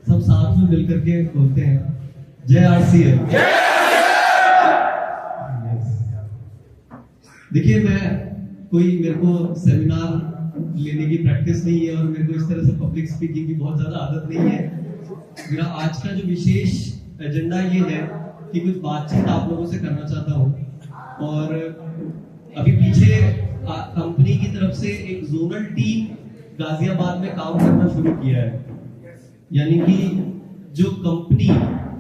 सब साथ में मिलकर के बोलते हैं जय आरसीएम। देखिए, मेरे को सेमिनार लेने की प्रैक्टिस नहीं है और मेरे को इस तरह से पब्लिक स्पीकिंग की बहुत ज्यादा आदत नहीं है। मेरा आज का जो विशेष एजेंडा ये है कि कुछ बातचीत आप लोगों से करना चाहता हूँ। और अभी पीछे कंपनी की तरफ से एक जोनल टीम गाजियाबाद में काम करना शुरू किया है, यानी कि जो कंपनी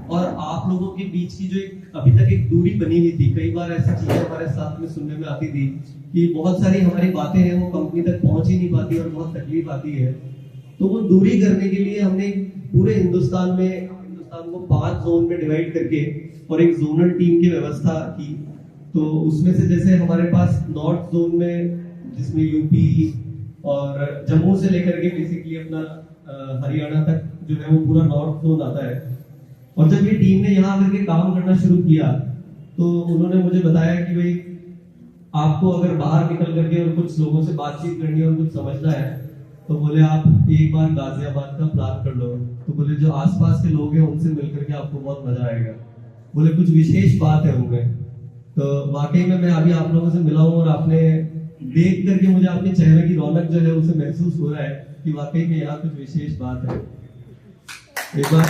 और आप लोगों के बीच की जो एक अभी तक एक दूरी बनी हुई थी। कई बार ऐसी चीजें हमारे साथ में सुनने में आती थी कि बहुत सारी हमारी बातें हैं वो कंपनी तक पहुंच ही नहीं पाती और बहुत तकलीफ आती है। तो वो दूरी करने के लिए हमने पूरे हिंदुस्तान को 5 जोन में डिवाइड करके और एक जोनल टीम की व्यवस्था की। तो उसमें से जैसे हमारे पास नॉर्थ जोन में, जिसमें यूपी और जम्मू से लेकर के बेसिकली अपना हरियाणा तक जो है वो पूरा नॉर्थ जोन आता है। और जब ये टीम ने यहाँ आकर के काम करना शुरू किया तो उन्होंने मुझे बताया कि भाई आपको अगर बाहर निकल करके और कुछ लोगों से बातचीत करनी है और कुछ समझना है तो बोले आप एक बार गाजियाबाद का प्लान कर लो। तो बोले जो आसपास के लोग हैं उनसे मिलकर के आपको बहुत मजा आएगा। बोले कुछ विशेष बात है उनमें। तो वाकई में मैं अभी आप लोगों से मिला हूँ और आपने देख करके मुझे अपने चेहरे की रौनक जो है उसे महसूस हो रहा है कि वाकई में यहाँ कुछ विशेष बात है। एक बार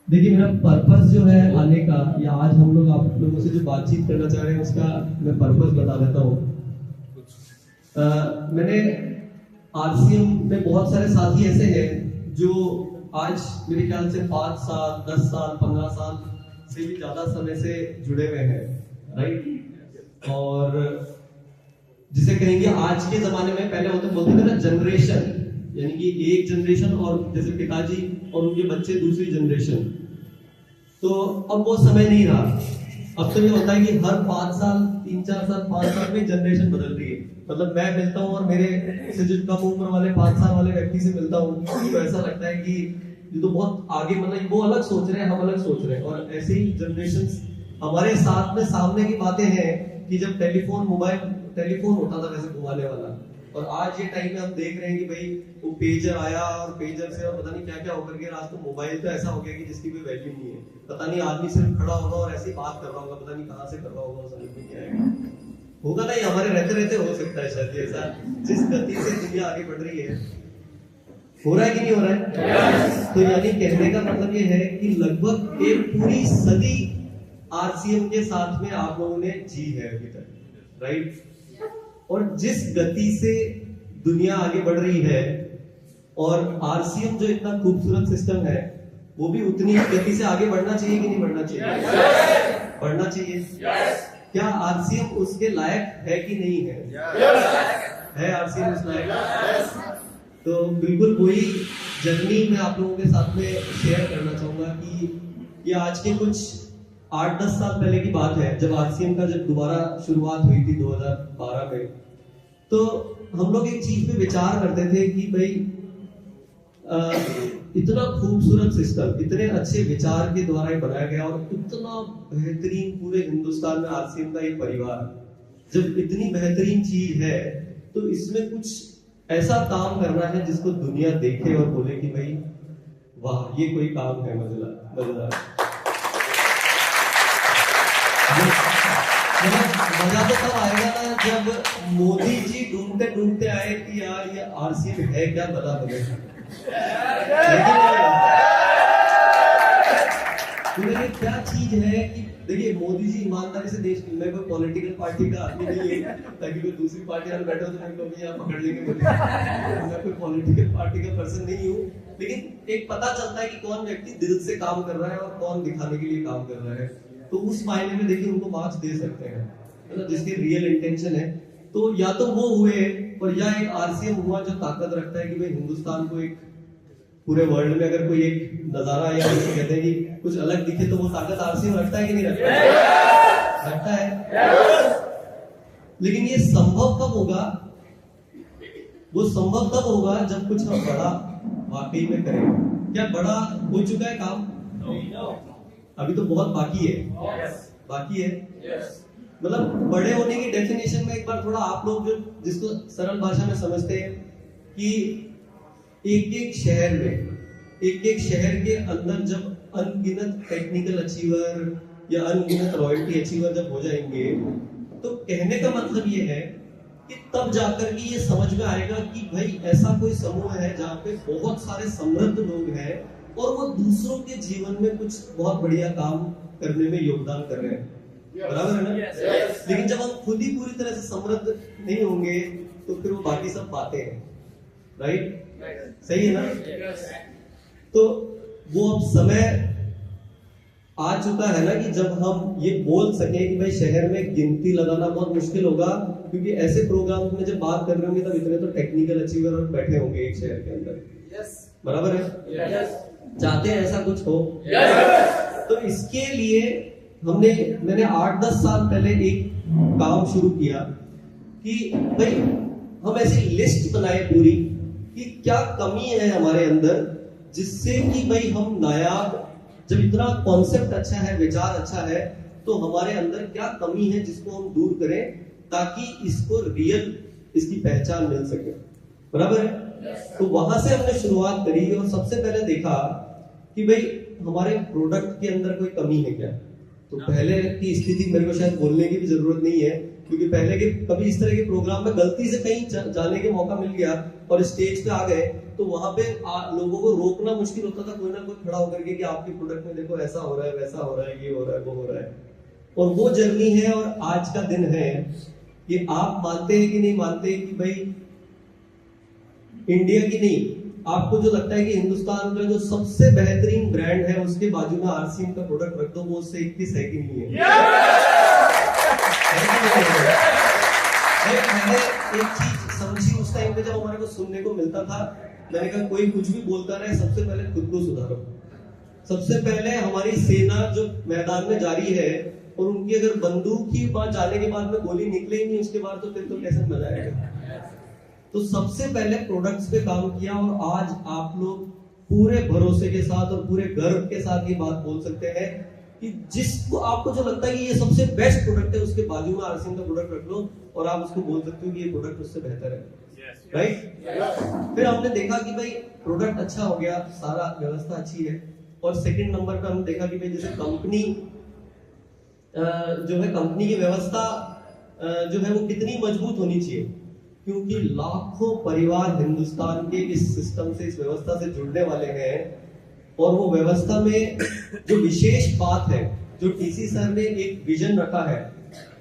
देखिए, मेरा पर्पस जो है आने का, या आज हम लोग आप लोगों से जो बातचीत करना चाह रहे हैं उसका मैं पर्पस बता देता हूँ। मैंने आरसीएम में बहुत सारे साथी ऐसे हैं जो आज मेरे ख्याल से 5 साल 10 साल 15 साल से भी ज्यादा समय से जुड़े हुए हैं, राइट। और जिसे कहेंगे आज के जमाने में, पहले होते बोलते थे ना जनरेशन, यानी कि एक जनरेशन और जैसे पिताजी और उनके बच्चे दूसरी जनरेशन। तो अब वो समय नहीं रहा। अब तो ये होता है कि हर 5 साल 3-4 साल 5 साल में जनरेशन बदल रही है। मतलब मैं मिलता हूँ और मेरे से जो कम उम्र वाले 5 साल वाले व्यक्ति से मिलता हूँ तो ऐसा लगता है कि ये तो बहुत आगे, मतलब वो अलग सोच रहे हैं, हम अलग सोच रहे हैं। और ऐसे ही जनरेशंस हमारे साथ में सामने की बातें हैं कि जब टेलीफोन होता था वैसे घुमाने वाला, और आज ये टाइम में हम देख रहे हैं कि भाई वो पेजर आया और पेजर से और पता नहीं क्या क्या होकर के आज तो मोबाइल तो ऐसा हो गया कि जिसकी कोई वैल्यू नहीं है। पता नहीं आदमी सिर्फ खड़ा होगा और ऐसी बात कर रहा होगा, पता नहीं कहाँ से कर रहा होगा, समझ में नहीं आएगा। होगा नहीं, हमारे रहते रहते हो सकता है शायद ऐसा। जिस गति से दुनिया आगे बढ़ रही है, हो रहा है कि नहीं हो रहा है? तो यानी कहने का मतलब ये है कि लगभग एक पूरी सदी आरसीएम के साथ में आप लोगों ने जी है अभी तक, राइट। और जिस गति से दुनिया आगे बढ़ रही है और आरसीएम जो इतना खूबसूरत सिस्टम है वो भी उतनी गति से आगे बढ़ना चाहिए कि नहीं बढ़ना चाहिए? बढ़ना चाहिए। क्या आरसीएम उसके लायक है कि नहीं है? है आरसीएम उस लायक? तो बिल्कुल वही जर्नी मैं आप लोगों के साथ में शेयर करना चाहूंगा कि ये आज के कुछ 8-10 साल पहले की बात है, जब आरसीएम का जब दोबारा शुरुआत हुई थी 2012 में। तो हम लोग एक चीज पे विचार करते थे कि भाई इतना खूबसूरत सिस्टम, इतने अच्छे विचार के द्वारा बनाया गया और इतना बेहतरीन पूरे हिंदुस्तान में आरसीएम का एक परिवार, जब इतनी बेहतरीन चीज है तो इसमें कुछ ऐसा काम करना है जिसको दुनिया देखे और बोले कि भाई वाह, ये कोई काम है मजेदार। मजा तो तब आएगा ना जब मोदी जी ढूंढते ढूंढते आए कि यार ये आरसीएम है क्या, बता मुझे। क्या चीज है कि देखिए, मोदी जी ईमानदारी से देश में कोई पॉलिटिकल पार्टी का आदमी नहीं है ताकि कोई दूसरी पार्टी में बैठे हो तो लोग यहाँ पकड़ लेंगे बोले मैं कोई पॉलिटिकल पार्टी का पर्सन नहीं हूँ। लेकिन एक पता चलता है कि कौन व्यक्ति दिल से काम कर रहा है और कौन दिखाने के लिए काम कर रहा है। तो उस मायने में देखिए उनको मार्क्स दे सकते हैं, मतलब जिसकी रियल इंटेंशन है। तो या तो वो हुए और या एक आरसीएम हुआ जो ताकत रखता है कि भाई हिंदुस्तान को एक पूरे वर्ल्ड में अगर कोई एक नजारा या जैसे कहते हैं कि कुछ अलग दिखे तो वो ताकत आरसीएम रखता है कि नहीं रखता? रखता है। लेकिन ये संभव कब होगा? वो संभव तब होगा जब कुछ हम बड़ा वाकई में करें। क्या बड़ा हो चुका है काम? अभी तो बहुत बाकी है। बाकी है। मतलब बड़े होने की डेफिनेशन में एक बार थोड़ा आप लोग जो जिसको सरल भाषा में समझते हैं कि एक एक शहर के अंदर जब अनगिनत टेक्निकल अचीवर या अनगिनत रॉयल्टी अचीवर जब हो जाएंगे, तो कहने का मतलब ये है कि तब जाकर के ये समझ में आएगा कि भाई ऐसा कोई समूह है जहाँ पे बहुत सारे समृद्ध लोग हैं और वो दूसरों के जीवन में कुछ बहुत बढ़िया काम करने में योगदान कर रहे हैं। बराबर है ना? लेकिन जब हम खुद ही पूरी तरह से समृद्ध नहीं होंगे तो फिर वो बाकी सब बातें हैं। राइट? सही है ना? तो वो अब समय आ चुका है ना कि जब हम ये बोल सके कि भाई शहर में गिनती लगाना बहुत मुश्किल होगा, क्योंकि ऐसे प्रोग्राम में जब बात कर रहे होंगे तब इतने तो टेक्निकल अचीवर और बैठे होंगे एक शहर के अंदर। बराबर है? चाहते हैं ऐसा कुछ हो? तो इसके लिए मैंने 8-10 साल पहले एक काम शुरू किया कि भाई हम ऐसी लिस्ट बनाए पूरी कि क्या कमी है हमारे अंदर, जिससे कि भाई हम नायाब, जब इतना कॉन्सेप्ट अच्छा है, विचार अच्छा है, तो हमारे अंदर क्या कमी है जिसको हम दूर करें ताकि इसको इसकी पहचान मिल सके। बराबर है? तो वहां से हमने शुरुआत करी और सबसे पहले देखा कि भाई हमारे प्रोडक्ट के अंदर कोई कमी है क्या। तो पहले की स्थिति मेरे को शायद बोलने की भी जरूरत नहीं है, क्योंकि पहले के कभी इस तरह के प्रोग्राम में गलती से कहीं जाने के मौका मिल गया और स्टेज पे आ गए तो वहां पे लोगों को रोकना मुश्किल होता था, कोई ना कोई खड़ा होकर के कि आपके प्रोडक्ट में देखो ऐसा हो रहा है, वैसा हो रहा है, ये हो रहा है, वो हो रहा है। और वो जर्नी है और आज का दिन है कि आप मानते हैं कि नहीं मानते कि भाई इंडिया की नहीं, आपको जो लगता है कि हिंदुस्तान का जो सबसे बेहतरीन ब्रांड है उसके बाजू में आरसीएम का प्रोडक्ट रख दो, वो उससे 21 है कि नहीं है? मैंने एक चीज समझी उस टाइम पे जब हमारे को सुनने को मिलता था, मैंने कहा कोई कुछ भी बोलता रहे, सबसे पहले खुद को सुधारो। सबसे पहले हमारी सेना जो मैदान में जारी है और उनकी अगर बंदूक ही वहां जाने के बाद में गोली निकले ही नहीं उसके बाद, तो फिर तो कैसे मजा आएगा। तो सबसे पहले प्रोडक्ट्स पे काम किया और आज आप लोग पूरे भरोसे के साथ और पूरे गर्व के साथ ये बात बोल सकते हैं कि जिसको आपको जो लगता है कि ये सबसे बेस्ट प्रोडक्ट है उसके बाजू में आरसीएम का प्रोडक्ट रख लो और आप उसको बोल सकते हो कि ये प्रोडक्ट उससे बेहतर है। राइट? फिर हमने देखा कि भाई प्रोडक्ट अच्छा हो गया, सारा व्यवस्था अच्छी है, और सेकंड नंबर पे हमने देखा कि भाई जैसे कंपनी जो है, कंपनी की व्यवस्था जो है वो कितनी मजबूत होनी चाहिए, क्योंकि लाखों परिवार हिंदुस्तान के इस सिस्टम से, इस व्यवस्था से जुड़ने वाले हैं। और वो व्यवस्था में जो विशेष बात है, जो टीसी सर ने एक विजन रखा है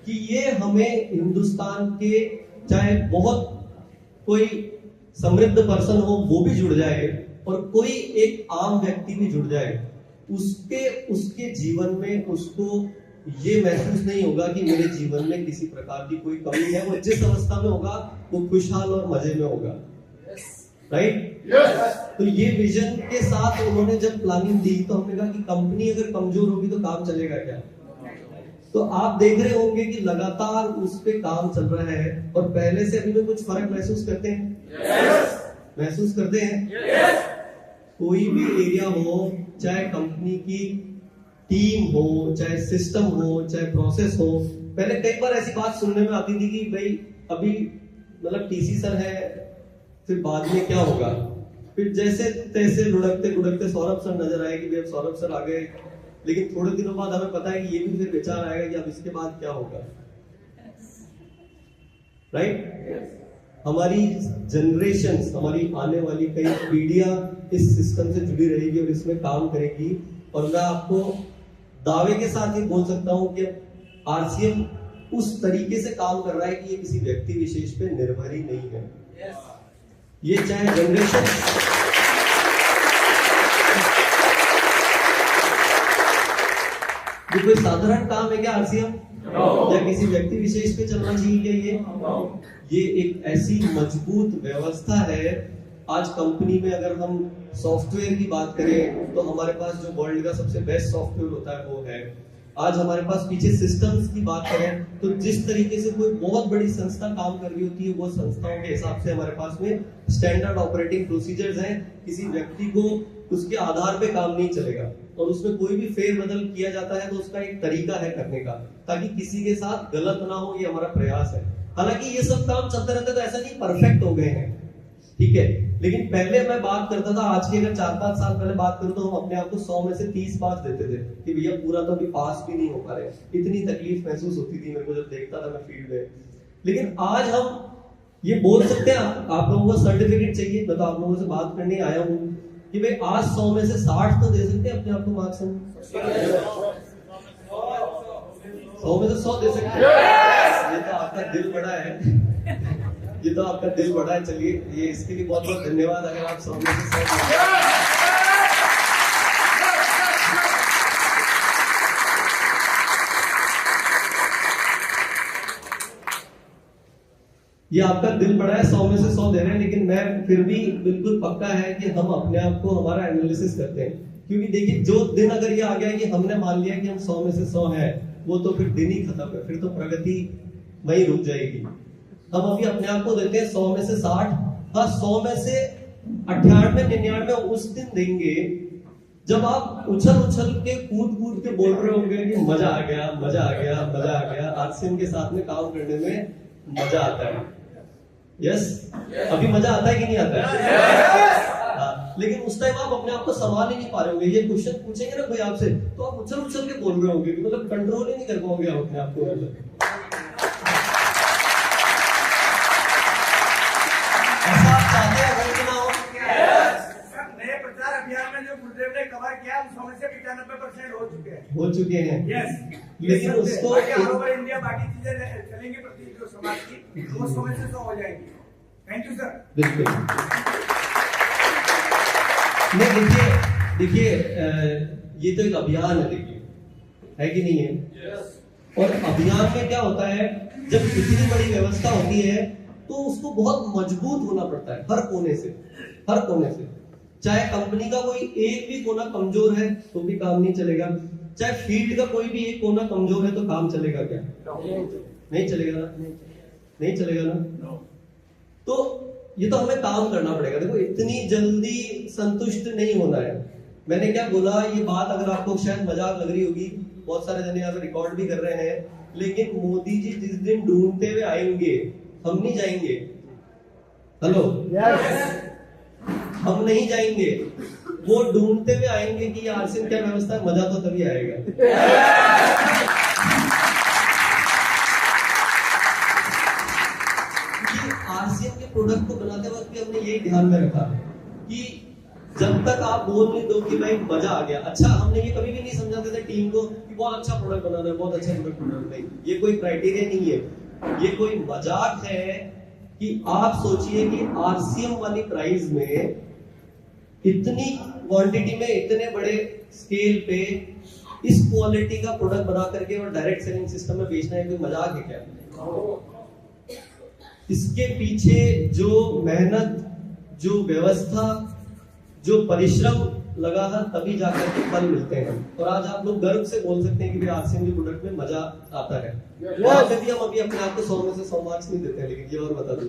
कि ये हमें हिंदुस्तान के चाहे बहुत कोई समृद्ध पर्सन हो वो भी जुड़ जाए और कोई एक आम व्यक्ति भी जुड़ जाए, उसके जीवन में उसको ये महसूस नहीं होगा कि मेरे जीवन में किसी प्रकार की कोई कमी है। वो जिस अवस्था में होगा वो खुशहाल और मजे में होगा। राइट? तो ये विजन के साथ उन्होंने जब प्लानिंग दी तो हमने कहा कि कंपनी अगर कमजोर होगी तो काम चलेगा क्या। तो आप देख रहे होंगे कि लगातार उस पे काम चल रहा है और पहले से अभी में कुछ फर्क महसूस करते हैं? महसूस करते हैं? कोई भी एरिया हो, चाहे कंपनी की टीम हो, चाहे सिस्टम हो, चाहे प्रोसेस हो, पहले कई बार ऐसी बात सुनने में आती थी कि भाई अभी मतलब टीसी सर है, फिर बाद में क्या होगा। फिर जैसे तैसे लुढ़कते लुढ़कते सौरभ सर नजर आए कि भाई सौरभ सर आ गए, लेकिन थोड़े दिनों बाद हमें पता है कि ये भी फिर विचार आएगा कि अब इसके बाद क्या होगा। राइट? हमारी जनरेशंस, हमारी आने वाली कई पीढ़ियां इस सिस्टम से जुड़ी रहेगी और इसमें काम करेगी। और मैं आपको दावे के साथ ये बोल सकता हूं कि आरसीएम उस तरीके से काम कर रहा है कि ये किसी व्यक्ति विशेष पे निर्भर ही नहीं है। ये चाहे जनरेशन, ये कोई साधारण काम है क्या आरसीएम? या किसी व्यक्ति विशेष पे चलना चाहिए क्या? ये एक ऐसी मजबूत व्यवस्था है। आज कंपनी में अगर हम सॉफ्टवेयर की बात करें तो हमारे पास जो वर्ल्ड का सबसे बेस्ट सॉफ्टवेयर होता है वो है। आज हमारे पास पीछे सिस्टम्स की बात करें तो जिस तरीके से कोई बहुत बड़ी संस्था काम कर रही होती है, वो संस्थाओं के हिसाब से हमारे पास में स्टैंडर्ड ऑपरेटिंग प्रोसीजर्स हैं। किसी व्यक्ति को उसके आधार पे काम नहीं चलेगा। और उसमें कोई भी फेरबदल किया जाता है तो उसका एक तरीका है करने का, ताकि किसी के साथ गलत ना हो, ये हमारा प्रयास है। हालांकि ये सब काम चलते रहते तो ऐसा नहीं परफेक्ट हो गए हैं, ठीक है, लेकिन पहले मैं बात करता था, आज की अगर 4-5 साल पहले बात करूं तो हम अपने आप को 100 में से 30 मार्क्स देते थे कि भैया पूरा तो अभी पास भी नहीं हो पा रहे। इतनी तकलीफ महसूस होती थी मेरे को जब देखता था मैं फील्ड में। लेकिन आज हम ये बोल सकते हैं, आप लोगों को सर्टिफिकेट चाहिए, मैं तो आप लोगों से बात करने आया हूँ कि भाई आज 100 में से 60 तो दे सकते हैं अपने आप को मार्क्स हम। 100 में से 100 दे सकते हैं। ये तो आपका दिल बड़ा है, ये तो आपका दिल बड़ा है। चलिए, ये इसके लिए बहुत बहुत धन्यवाद। अगर आप 100 में से 100 ये आपका दिल बड़ा है, 100 में से 100 दे रहे हैं, लेकिन मैं फिर भी बिल्कुल पक्का है कि हम अपने आप को हमारा एनालिसिस करते हैं। क्योंकि देखिए, जो दिन अगर ये आ गया कि हमने मान लिया कि हम 100 में से 100 है, वो तो फिर दिन ही खत्म है, फिर तो प्रगति वहीं रुक जाएगी। हम अभी अपने आप को देते हैं 100 में से 60, हाँ 100 में से 98-99 उस दिन देंगे जब आप उछल उछल के कूद कूद के बोल रहे होंगे कि मजा आ गया, मजा आ गया, मजा आ गया, आज से इनके साथ में काम करने में मजा आता है। यस, अभी मजा आता है कि नहीं आता है? लेकिन उस टाइम आप अपने आप को संभाल ही नहीं पा रहे होंगे। ये क्वेश्चन पूछेंगे ना कोई आपसे तो आप उछल उछल के बोल रहे होंगे, मतलब कंट्रोल ही नहीं कर पाओगे आप अपने आप को। ऐसा आप चाहते हैं अगर ना हो? नए प्रचार अभियान में जो गुरुदेव ने कवर किया, उस समय से 95% हो चुके हैं। यस, लेकिन उसको इंडिया बाकी चीजें चलेंगी प्रति जो समाज की, वो समय से 100 हो जाएंगी। Thank you sir. बिल्कुल नहीं, देखिए ये तो एक अभियान है, देखिए है कि नहीं है? yes. और अभियान में क्या होता है, जब इतनी बड़ी व्यवस्था होती है तो उसको बहुत मजबूत होना पड़ता है, हर कोने से, हर कोने से। चाहे कंपनी का कोई एक भी कोना कमजोर है तो भी काम नहीं चलेगा, चाहे फील्ड का कोई भी एक कोना कमजोर है तो काम चलेगा क्या? नहीं चलेगा ना, नहीं चलेगा ना। तो ये तो हमें काम करना पड़ेगा। देखो, इतनी जल्दी संतुष्ट नहीं होना है। मैंने क्या बोला, ये बात अगर आपको शायद मजाक लग रही होगी, बहुत सारे जने यहाँ पे रिकॉर्ड भी कर रहे हैं, लेकिन मोदी जी जिस दिन ढूंढते हुए आएंगे, हम नहीं जाएंगे। हेलो, हम नहीं जाएंगे, वो ढूंढते हुए आएंगे कि आरसीएम क्या व्यवस्था है, मजा तो तभी आएगा। आरसीएम के प्रोडक्ट को बनाते वक्त भी हमने यही ध्यान में रखा कि जब तक आप बोल नहीं दो कि भाई मजा आ गया। अच्छा, हमने ये कभी भी नहीं समझाते थे टीम को कि बहुत अच्छा प्रोडक्ट बनाना है, बहुत अच्छा प्रोडक्ट बनाना है। नहीं, ये कोई क्राइटेरिया नहीं है, ये कोई मजाक है कि आप सोचिए कि आरसीएम वाली प्राइस में इतनी क्वांटिटी में इतने बड़े स्केल पे इस क्वालिटी का प्रोडक्ट बना करके और डायरेक्ट सेलिंग सिस्टम में बेचना है, कोई मजाक है क्या? इसके पीछे जो मेहनत, जो व्यवस्था, जो परिश्रम लगा है, तभी जाकर के फल मिलते हैं। और आज आप लोग गर्व से बोल सकते हैं कि आरसीएम के प्रोडक्ट में मजा आता है। वहां पे भी हम अभी अपने आप को 100 में से 100 मार्क्स नहीं देते हैं, लेकिन ये और बता दूं,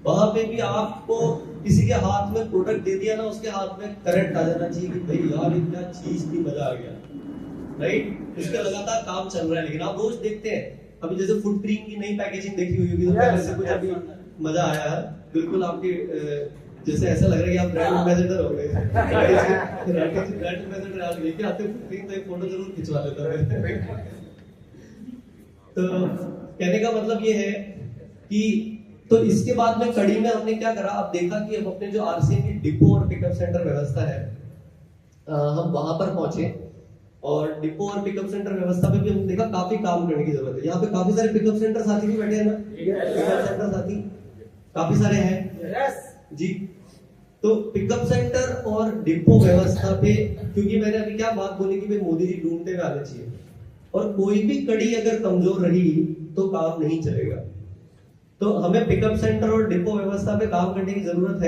वहां पे भी आपको किसी के हाथ में प्रोडक्ट दे दिया ना, उसके हाथ में करंट आ जाना चाहिए कि भाई यार ये क्या चीज थी, मजा आ गया, राइट? उसका लगातार काम चल रहा है। लेकिन आप रोज देखते हैं, अभी जैसे फुट क्रीम की नई पैकेजिंग देखी हुई होगी, तो पहले से कुछ अभी मजा आया है। बिल्कुल आपके जैसे ऐसा लग रहा है कि आप ब्रांड एम्बेसडर हो गए। ब्रांड एम्बेसडर आप लेके आते हो फुट क्रीम, तो एक फोटो जरूर खिंचवा लेता है। तो कहने का मतलब ये है कि तो इसके बाद में कड़ी में हमने क्या करा, अब देखा कि अब अपने जो आरसीएम की डिपो और पिकअप सेंटर व्यवस्था है, हम वहां पर पहुंचे और डिपो और पिकअप सेंटर व्यवस्था पे भी हमने देखा काफी काम करने की जरूरत है। यहाँ पे काफी सारे पिकअप सेंटर साथी भी बैठे हैं ना, पिकअप सेंटर साथी काफी सारे हैं जी। तो पिकअप सेंटर और डिपो व्यवस्था पे, क्योंकि मैंने अभी क्या बात बोली कि भाई मोदी जी ढूंढते हुए आने चाहिए, और कोई भी कड़ी अगर कमजोर रही तो काम नहीं चलेगा। तो हमें पिकअप सेंटर और डिपो व्यवस्था पे काम करने की जरूरत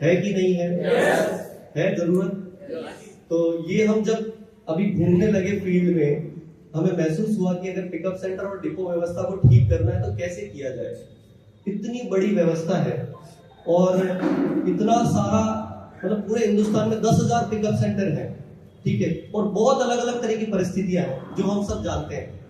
है कि नहीं है जरूरत। तो ये हम जब अभी घूमने लगे फील्ड में, हमें महसूस हुआ कि अगर पिकअप सेंटर और डिपो व्यवस्था को ठीक करना है तो कैसे किया जाए। इतनी बड़ी व्यवस्था है और इतना सारा, मतलब पूरे हिंदुस्तान में 10,000 पिकअप सेंटर है, ठीक है, और बहुत अलग अलग तरह की परिस्थितियां हैं जो हम सब जानते हैं।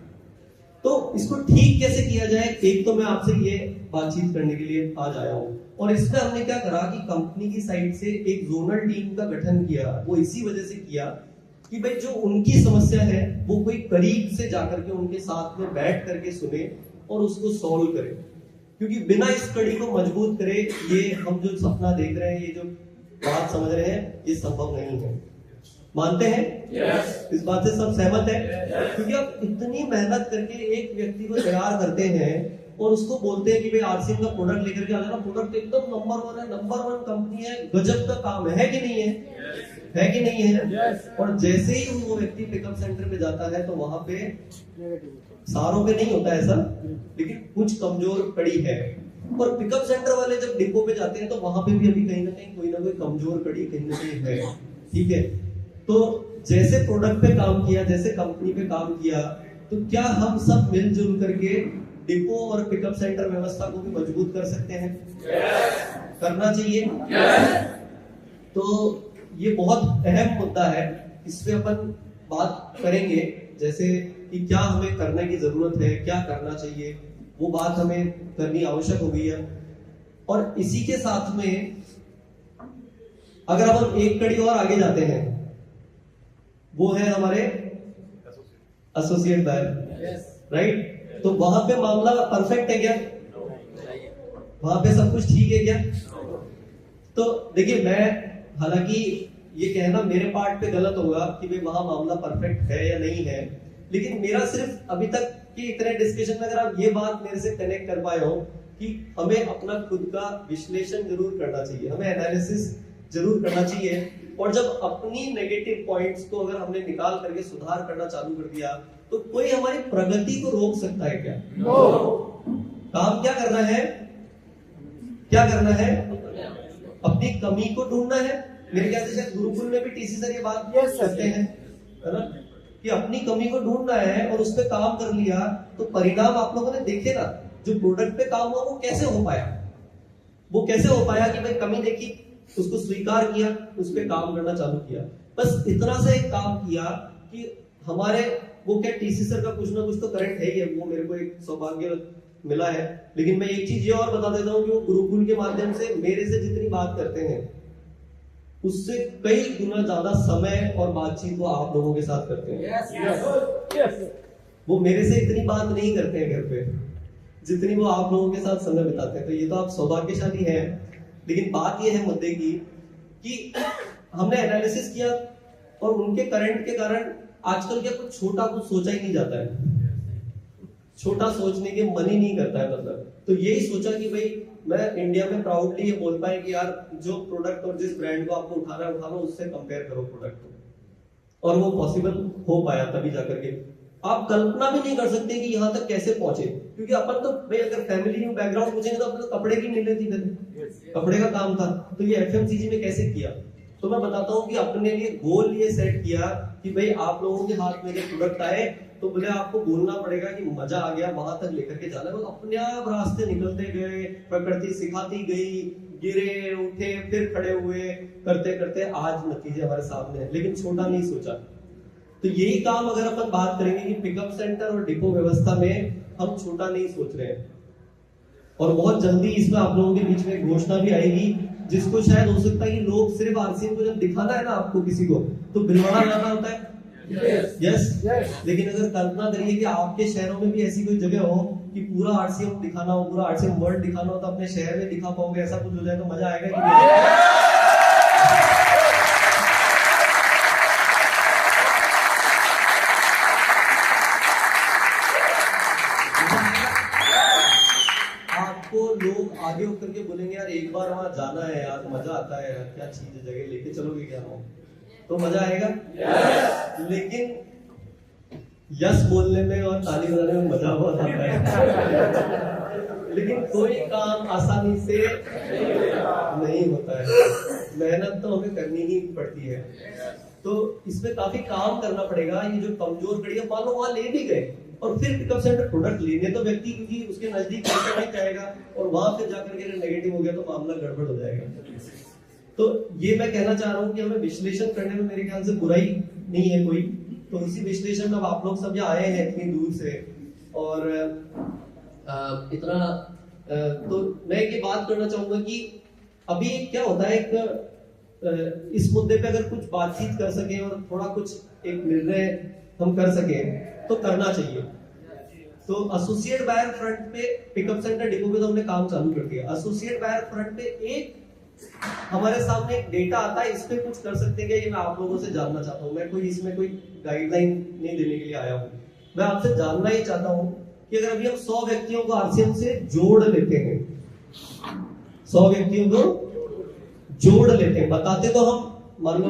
तो इसको ठीक कैसे किया जाए, एक तो मैं आपसे ये बातचीत करने के लिए आज आया हूँ। और इसमें हमने क्या करा कि कंपनी की साइड से एक जोनल टीम का गठन किया। वो इसी वजह से किया कि भाई जो उनकी समस्या है वो कोई करीब से जाकर के उनके साथ में बैठ करके सुने और उसको सॉल्व करे, क्योंकि बिना इस कड़ी को मजबूत करे ये हम जो सपना देख रहे हैं, ये जो बात समझ रहे हैं, ये संभव नहीं है। मानते हैं? yes. इस बात से सब सहमत है? yes. क्योंकि आप इतनी मेहनत करके एक व्यक्ति को तैयार करते हैं और उसको बोलते हैं कि भाई आरसीएम का प्रोडक्ट लेकर के आ जाना, प्रोडक्ट एकदम नंबर 1 है, नंबर 1 कंपनी है, गजब का काम है कि नहीं है? yes. है कि नहीं है? yes. और जैसे ही वो व्यक्ति पिकअप सेंटर पे जाता है तो वहां पे सारों पे नहीं होता ऐसा, लेकिन कुछ कमजोर कड़ी है। और पिकअप सेंटर वाले जब डिपो पे जाते हैं तो वहां पे भी अभी कहीं ना कोई कमजोर कड़ी कहीं ना कहीं है, ठीक है। तो जैसे प्रोडक्ट पे काम किया, जैसे कंपनी पे काम किया, तो क्या हम सब मिलजुल करके डिपो और पिकअप सेंटर व्यवस्था को भी मजबूत कर सकते हैं? yes. करना चाहिए। yes. तो ये बहुत अहम मुद्दा है, इस पे अपन बात करेंगे, जैसे कि क्या हमें करने की जरूरत है, क्या करना चाहिए, वो बात हमें करनी आवश्यक हो गई है। और इसी के साथ में अगर अब हम एक कड़ी और आगे जाते हैं, वो है हमारे एसोसिएट बायर, राइट? तो वहां पे मामला परफेक्ट है क्या? वहां पे सब कुछ ठीक है क्या? तो देखिए, मैं हालांकि ये कहना मेरे पार्ट पे गलत होगा कि भाई वहां मामला परफेक्ट है या नहीं है, लेकिन मेरा सिर्फ अभी तक के इतने डिस्कशन में अगर आप ये बात मेरे से कनेक्ट कर पाए हो कि हमें अपना खुद का विश्लेषण जरूर करना चाहिए, हमें एनालिसिस जरूर करना चाहिए, और जब अपनी नेगेटिव पॉइंट्स को अगर हमने निकाल करके सुधार करना चालू कर दिया तो कोई हमारी प्रगति को रोक सकता है क्या? नो। काम क्या करना है? क्या करना है? अपनी कमी को ढूंढना है। मेरे ख्याल से शायद गुरुकुल में भी टीसी सर ये बात करते हैं, है ना, कि अपनी कमी को ढूंढना है और उस पर काम कर लिया तो परिणाम आप लोगों ने देखे ना, जो प्रोडक्ट पे काम हुआ वो कैसे हो पाया, वो कैसे हो पाया कि भाई कमी देखी, उसको स्वीकार किया, उस पर काम करना चालू किया। बस इतना सा एक काम किया कि हमारे वो क्या टीसी सर का कुछ ना कुछ तो करंट है ही है, वो मेरे को एक सौभाग्य मिला है। लेकिन मैं एक चीज ये और बता देता हूँ कि वो गुरुकुल के माध्यम से मेरे से जितनी बात करते हैं उससे कई गुना ज्यादा समय और बातचीत वो आप लोगों के साथ करते हैं। yes. वो मेरे से इतनी बात नहीं करते हैं घर पे जितनी वो आप लोगों के साथ समय बिताते हैं। तो ये तो आप सौभाग्यशाली हैं। लेकिन बात ये है मुद्दे की कि हमने एनालिसिस किया और उनके करंट के कारण आजकल क्या कुछ छोटा कुछ सोचा ही नहीं जाता है, छोटा सोचने के मन ही नहीं करता है। मतलब तो यही सोचा कि भाई मैं इंडिया में प्राउडली ये बोल पाए कि यार जो प्रोडक्ट और जिस ब्रांड को आपको उठाना है उठा लो, उससे कंपेयर करो प्रोडक्ट को, और वो पॉसिबल हो पाया तभी जाकर के। आप कल्पना भी नहीं कर सकते कि यहाँ तक कैसे पहुंचे, क्योंकि अपन तो भाई अगर फैमिली बैकग्राउंड पूछेंगे तो अपन तो कपड़े की मिल रही थी, कपड़े का काम था, तो ये एफएमसीजी में कैसे किया। तो मैं बताता हूँ कि अपने लिए गोल ये सेट किया कि भाई आप लोगों के हाथ में जब प्रोडक्ट आए तो बोले आपको बोलना पड़ेगा कि मजा आ गया, वहां तक लेकर के जाना। बस अपने आप रास्ते निकलते गए, प्रकृति सिखाती गई, गिरे उठे फिर खड़े हुए, करते करते आज नतीजे हमारे सामने है, लेकिन छोटा नहीं सोचा। तो यही काम अगर अपन बात करेंगे कि पिकअप सेंटर और डिपो व्यवस्था में हम छोटा नहीं सोच रहे हैं, और बहुत जल्दी इसमें आप लोगों के बीच में घोषणा भी आएगी, जिसको शायद हो सकता है कि लोग सिर्फ आरसीएम को जब दिखाना है ना आपको किसी को तो भिलवाड़ा जाना होता है। यस। लेकिन अगर कल्पना करिए कि आपके शहरों में भी ऐसी कोई जगह हो कि पूरा आरसीएम दिखाना हो, पूरा आरसीएम वर्ल्ड दिखाना हो, तो अपने शहर में दिखा पाओगे, ऐसा कुछ हो जाए तो मजा आएगा कि नहीं? लोग आगे होकर के बोलेंगे यार एक बार वहां जाना है यार, मजा आता है यार, क्या चीज है, जगह लेके चलोगे क्या हो, तो मजा आएगा। yes. लेकिन यस बोलने में और ताली बजाने में मजा बहुत आता है लेकिन कोई काम आसानी से नहीं होता है, मेहनत तो हमें करनी ही पड़ती है। तो इसमें काफी काम करना पड़ेगा। ये जो कमजोर कड़ी है, मान लो वहां ले भी गए और फिर पिकअप सेंटर प्रोडक्ट लेने तो व्यक्ति क्योंकि उसके नजदीक नहीं जाएगा और वहां फिर जाकर के नेगेटिव हो गया तो मामला गड़बड़ हो जाएगा। तो ये मैं कहना चाह रहा हूँ कि हमें विश्लेषण करने में मेरे ख्याल से बुराई नहीं है कोई, तो इसी विश्लेषण में अब आप लोग सब यहाँ आए हैं इतनी दूर से, और इतना तो मैं ये बात करना चाहूंगा कि अभी क्या होता है, एक इस मुद्दे पे अगर कुछ बातचीत कर सके और थोड़ा कुछ एक निर्णय हम कर सके तो करना चाहिए। तो एसोसिएट बायर फ्रंट पे पिकअप सेंटर डिपो पे तो हमने काम चालू कर दिया। एसोसिएट बायर फ्रंट पे एक हमारे सामने एक डेटा आता है, इस पे कुछ कर सकते हैं क्या, ये मैं आप लोगों से जानना चाहता हूँ। मैं कोई इसमें कोई गाइडलाइन नहीं देने के लिए आया हूँ, मैं आपसे जानना ही चाहता हूँ कि अगर अभी हम 100 व्यक्तियों को आरसीएम से जोड़ लेते हैं, 100 व्यक्तियों को जोड़ लेते हैं, बताते तो हम मान लो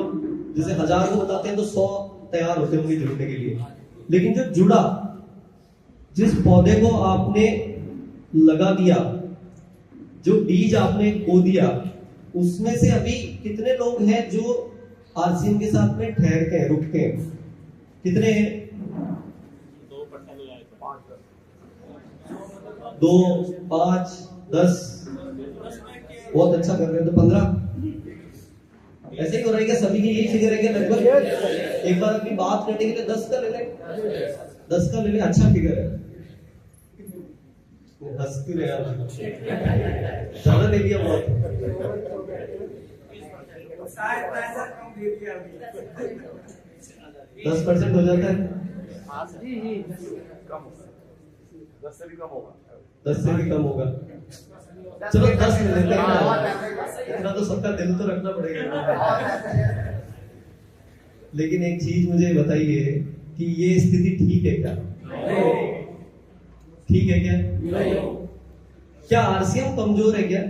जैसे 1000 को बताते हैं तो 100 तैयार होते होंगे जुड़ने के लिए, लेकिन जो जुड़ा, जिस पौधे को आपने लगा दिया, जो बीज आपने बो दिया, उसमें से अभी कितने लोग हैं जो आरसीएम के साथ में ठहरते हैं, रुकते हैं? कितने हैं? 2, 5, 10। बहुत अच्छा कर रहे हैं। तो 15 ऐसे ही हो रहा है क्या? सभी की यही फिगर है क्या लगभग? एक बार अपनी बात करने के लिए 10 का ले लें, 10 का ले लें, अच्छा फिगर है। हंसती रहे यार, ज्यादा ले लिया बहुत। शायद पैसा कम दे दिया अभी। 10% हो जाता है, 10 से भी कम होगा, 10 से भी कम होगा। चलो 10 ले लेते हैं, इतना तो सबका दिल तो रखना पड़ेगा। लेकिन एक चीज मुझे बताइए कि ये स्थिति ठीक है क्या? ठीक है क्या? क्या आरसीएम कमजोर है क्या?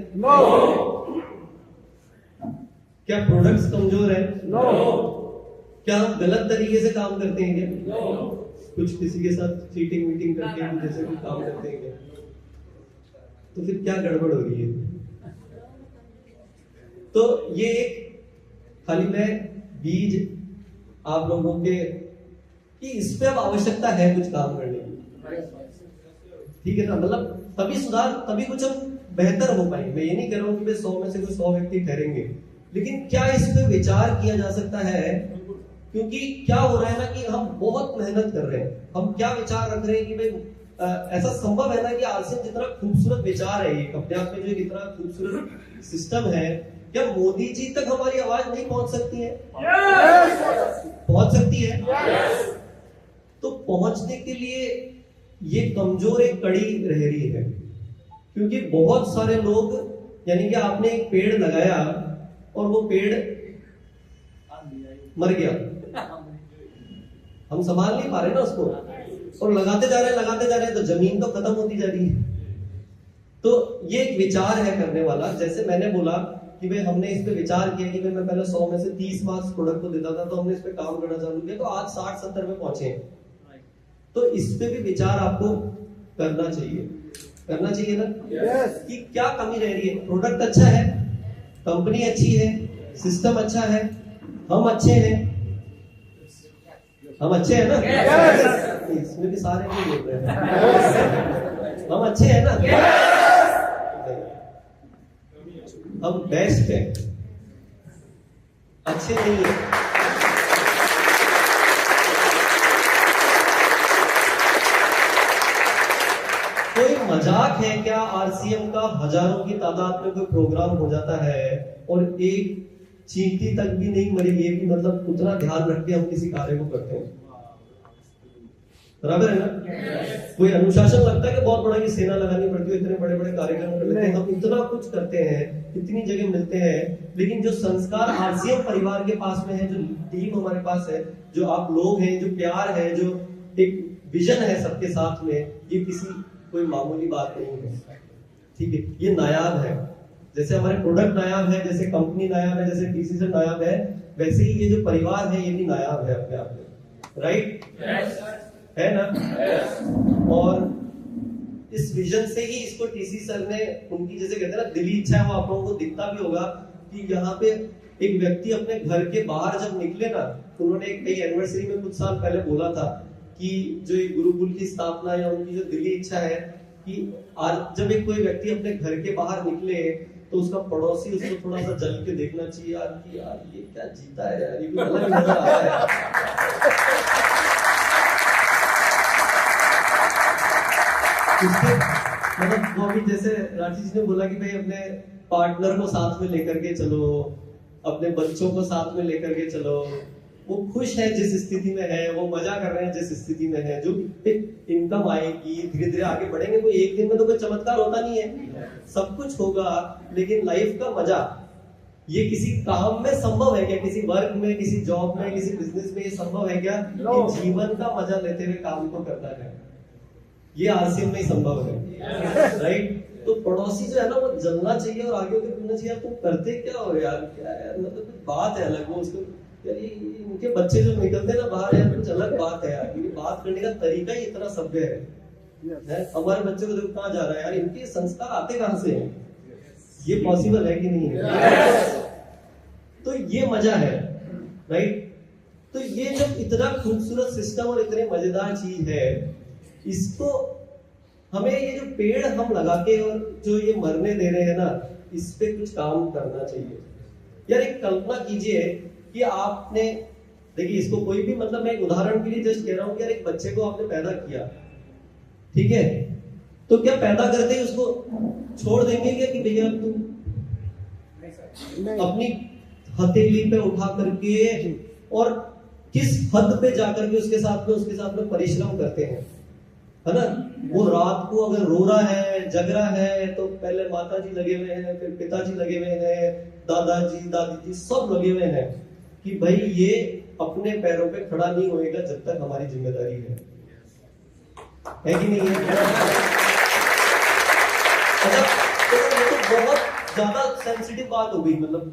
क्या प्रोडक्ट्स कमजोर है? क्या हम गलत तरीके से काम करते हैं क्या? कुछ किसी के साथ चीटिंग वीटिंग करके हम जैसे कुछ काम करते हैं क्या? तो फिर क्या गड़बड़ हो रही है? तो ये एक खाली मैं बीज आप लोगों के कि इस पे अब आवश्यकता है कुछ काम करने की, ठीक है ना? मतलब तभी सुधार, तभी कुछ हम बेहतर हो पाएंगे। मैं ये नहीं कह रहा हूं कि 100 में से कोई 100 व्यक्ति ठहरेंगे, लेकिन क्या इस पे विचार किया जा सकता है? क्योंकि क्या हो रहा है ना कि हम बहुत मेहनत कर रहे हैं, हम क्या विचार रख रहे हैं कि भाई ऐसा संभव है ना कि आरसीएम जितना खूबसूरत विचार है, ये अपने आप में जो इतना खूबसूरत सिस्टम है, क्या मोदी जी तक हमारी आवाज नहीं पहुंच सकती है? पहुंच सकती है। तो पहुंचने के लिए ये कमजोर एक कड़ी रह रही है, क्योंकि बहुत सारे लोग, यानी कि आपने एक पेड़ लगाया और वो पेड़ मर गया, हम संभाल नहीं पा रहे ना उसको, और लगाते जा रहे हैं तो जमीन तो खत्म होती जा रही है। तो ये एक विचार है करने वाला। जैसे मैंने बोला कि भाई हमने इस पे विचार किया कि भाई मैं पहले 100 में से 30 मार्क्स प्रोडक्ट को देता था, तो हमने इस पे काम करना चालू किया, तो आज 60-70 में पहुंचे हैं। तो इस पे भी विचार आपको करना चाहिए ना? कि क्या कमी रह रही है? प्रोडक्ट अच्छा है, कंपनी अच्छी है, सिस्टम अच्छा है, हम अच्छे हैं, हम अच्छे हैं ना? इसमें भी सारे नहीं बोल रहे हैं। हम अच्छे हैं ना? हम बेस्ट हैं, अच्छे नहीं है। कोई मजाक है क्या आरसीएम का हजारों की तादाद में कोई प्रोग्राम हो जाता है और एक चींटी तक भी नहीं मरी? ये भी मतलब उतना ध्यान रख के हम किसी कार्य को करते हैं, बराबर है ना? कोई अनुशासन लगता है कि बहुत बड़ा की सेना लगानी पड़ती है, इतने बड़े बड़े कार्यक्रम कर लेते हैं, हम इतना कुछ करते हैं, इतनी जगह मिलते हैं, लेकिन जो संस्कार आरसीएम परिवार के पास में है, जो टीम हमारे पास है, जो आप लोग हैं, जो प्यार है, जो एक विजन है सबके साथ में, ये किसी कोई मामूली बात नहीं है, ठीक है? ये नायाब है। जैसे हमारे प्रोडक्ट नायाब है, जैसे कंपनी नायाब है, जैसे डिसीजन नायाब है, वैसे ही ये जो परिवार है ये भी नायाब है अपने आप में, राइट? है ना? और इस विजन से ही इसको टीसी सर ने, उनकी जैसे कहते हैं ना दिली इच्छा है, वो आप लोगों को दिखता भी होगा कि यहाँ पे एक व्यक्ति अपने घर के बाहर जब निकले ना, तो उन्होंने एक नई एनिवर्सरी में कुछ साल पहले बोला था कि जो एक गुरुकुल की स्थापना या उनकी जो दिली इच्छा है कि आज जब एक कोई व्यक्ति अपने घर के बाहर निकले तो उसका पड़ोसी उसको थोड़ा सा जल के देखना चाहिए यार कि यार ये क्या जीता है यार, ये कुछ अलग नजर आ रहा है। उसके मतलब वो अभी जैसे राठी जी ने बोला कि भाई अपने पार्टनर को साथ में लेकर के चलो, अपने बच्चों को साथ में लेकर के चलो, वो खुश है जिस स्थिति में है, वो मजा कर रहे हैं जिस स्थिति में है, जो इनकम आएगी धीरे धीरे आगे बढ़ेंगे, कोई एक दिन में तो कोई चमत्कार होता नहीं है, सब कुछ होगा, लेकिन लाइफ का मजा ये किसी काम में संभव है क्या? किसी वर्क में, किसी जॉब में, किसी बिजनेस में ये संभव है क्या कि जीवन का मजा लेते हुए काम को करना है? ये आरसीएम में ही संभव है, राइट? तो पड़ोसी जो है ना वो जलना चाहिए और आगे होकर बोलना चाहिए, तुम करते क्या हो यार, क्या यार, मतलब बात है अलग, वो उसको यार इनके बच्चे जो निकलते हैं ना बाहर यार, कुछ अलग बात है यार, क्योंकि बात करने का तरीका ही इतना सभ्य है। हमारे बच्चे को देखो कहाँ जा रहा है यार, इनके संस्कार आते कहाँ से हैं? ये पॉसिबल है कि नहीं है? तो ये मजा है, राइट? तो ये जब इतना खूबसूरत सिस्टम और इतने मजेदार चीज है, इसको हमें ये जो पेड़ हम लगा के और जो ये मरने दे रहे हैं ना, इस पे कुछ काम करना चाहिए यार। एक कल्पना कीजिए कि आपने, देखिए इसको कोई भी, मतलब मैं एक उदाहरण के लिए जस्ट कह रहा हूँ कि यार एक बच्चे को आपने पैदा किया, ठीक है, तो क्या पैदा करते ही उसको छोड़ देंगे क्या कि भैया तुम अपनी हथेली पे उठा करके, और किस हद पे जाकर के उसके साथ में परिश्रम करते हैं, है ना? वो रात को अगर रो रहा है, जग रहा है, तो पहले माता जी लगे हुए हैं, फिर पिताजी लगे हुए हैं, दादाजी दादी जी सब लगे हुए हैं कि भाई ये अपने पैरों पे खड़ा नहीं होएगा जब तक हमारी जिम्मेदारी है कि नहीं है? अच्छा, तो ये तो बहुत ज्यादा सेंसिटिव बात हो गई, मतलब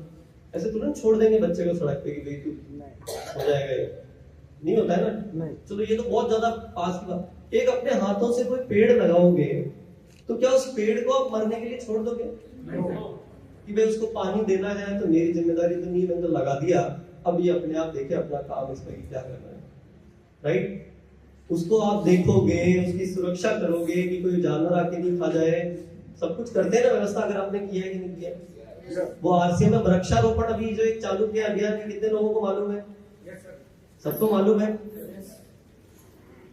ऐसे तुरंत छोड़ देंगे बच्चे को सड़क पे कि भाई तू हो जाएगा, ये नहीं होता है ना? चलो ये तो बहुत ज्यादा पास की बात। एक अपने हाथों से कोई पेड़ लगाओगे तो क्या उस पेड़ को आप मरने के लिए छोड़ दोगे कि भाई उसको पानी देना है तो मेरी जिम्मेदारी तो नहीं, मैंने तो लगा दिया, अब ये अपने आप देखे अपना काम, इसमें क्या करना है, राइट? उसको आप देखोगे, उसकी सुरक्षा करोगे कि कोई जानवर आके नहीं खा जाए, सब कुछ करते हैं ना व्यवस्था, अगर आपने किया है कि नहीं किया। वो आरसीएम में वृक्षारोपण अभी जो एक चालू किया गया है, कितने लोगों को मालूम है? सबको मालूम है।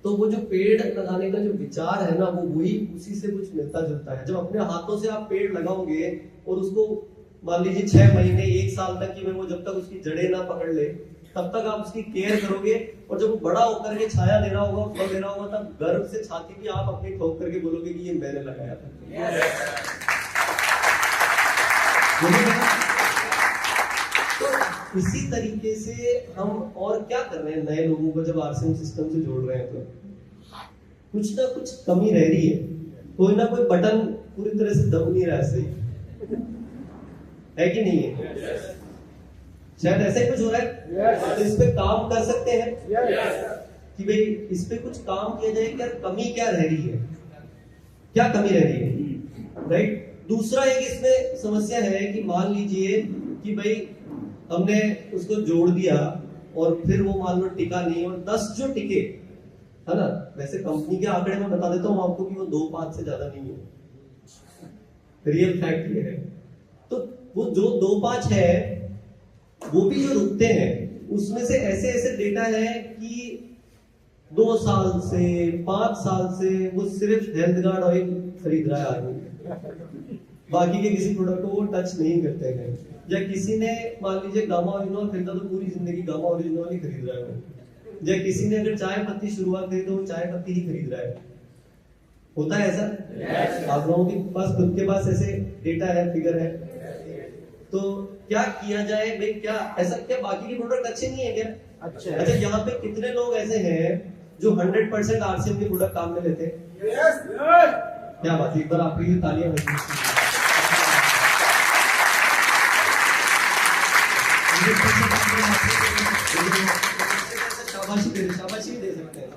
तो वो जो पेड़ लगाने का जो विचार है ना, वो वही उसी से कुछ मिलता जुलता है। जब अपने हाथों से आप पेड़ लगाओगे और उसको मान लीजिए 6 महीने 1 साल तक की में वो जब तक उसकी जड़ें ना पकड़ ले तब तक आप उसकी केयर करोगे, और जब वो बड़ा होकर के छाया दे रहा होगा, फल दे रहा होगा, तब गर्व से छाती भी आप अपनी ठोक करके बोलोगे कि ये मैंने लगाया था। तो इसी तरीके से हम और क्या कर रहे हैं, नए लोगों को जब आरसीएम सिस्टम से जोड़ रहे हैं तो कुछ ना कुछ कमी रह रही है, कोई ना कोई बटन पूरी तरह से दब नहीं रहा है कि नहीं है? शायद ऐसा ही कुछ हो रहा है। तो इस पे काम कर सकते हैं कि भाई इस पे कुछ काम किया जाए, क्या कमी क्या रह रही है, क्या कमी रह रही है, राइट? दूसरा एक इसमें समस्या है कि मान लीजिए कि भाई हमने उसको जोड़ दिया और फिर वो मान लो टिका नहीं, और 10 जो टिके, है ना, वैसे कंपनी के आंकड़े में बता देता हूँ आपको कि वो 2-5 से ज्यादा नहीं है, रियल फैक्ट ये है। तो वो जो 2-5 है वो भी जो रुकते हैं उसमें से ऐसे ऐसे डेटा है कि 2 साल से 5 साल से वो सिर्फ हेल्थ गार्ड ऑयल खरीद रहा है आदमी, बाकी के किसी प्रोडक्ट को वो टच नहीं करते हैं। या किसी ने मान लीजिए गामा ओरिजिनल खरीदा तो पूरी जिंदगी गामा ओरिजिनल ही खरीद रहा है। या किसी ने अगर चाय पत्ती शुरुआत करी तो वो चाय पत्ती ही खरीद रहा है। होता है ऐसा? आप लोगों के पास खुद के पास ऐसे डेटा है, फिगर है, तो क्या किया जाए भाई? क्या ऐसा, क्या बाकी के प्रोडक्ट अच्छे नहीं है क्या? अच्छा, यहाँ पे कितने लोग ऐसे हैं जो 100% आरसीएम के प्रोडक्ट काम में लेते हैं? क्या बात है, एक बार आपके लिए तालियां बजाइए। शाबाशी दे सकते हैं।